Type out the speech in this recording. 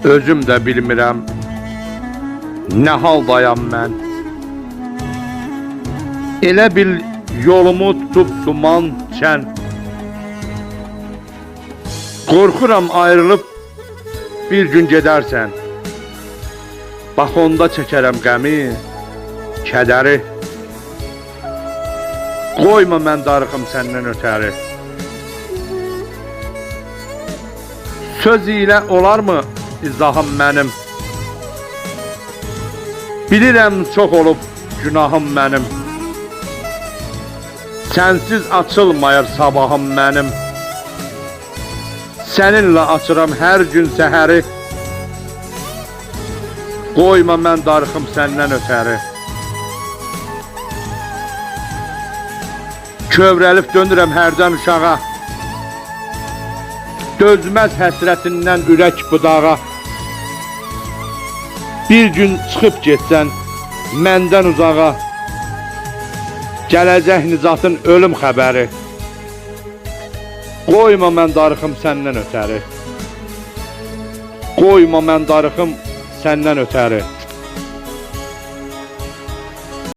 Özüm də bilmirəm nə haldayam mən. Elə bil yolumu tutub duman çən. Qorxuram ayrılıb bir gün gedərsən. Bax onda çəkərəm qəmi, kədəri. Qoyma mən darıxım səndən ötəri. Söz ilə olarmı izahım mənim? Bilirəm çox olub günahım mənim. Sənsiz açılmayır sabahım mənim. Səninlə açıram hər gün səhəri. Qoyma mən darıxım səndən ötəri. Kövrəlib dönürəm hərdən uşağa. Dözməz həsrətindən ürək budağa. Bir gün çıxıb getsən məndən uzağa. Gələcək Nicatın ölüm xəbəri. Qoyma mən darıxım səndən ötəri. Qoyma mən darıxım səndən ötəri.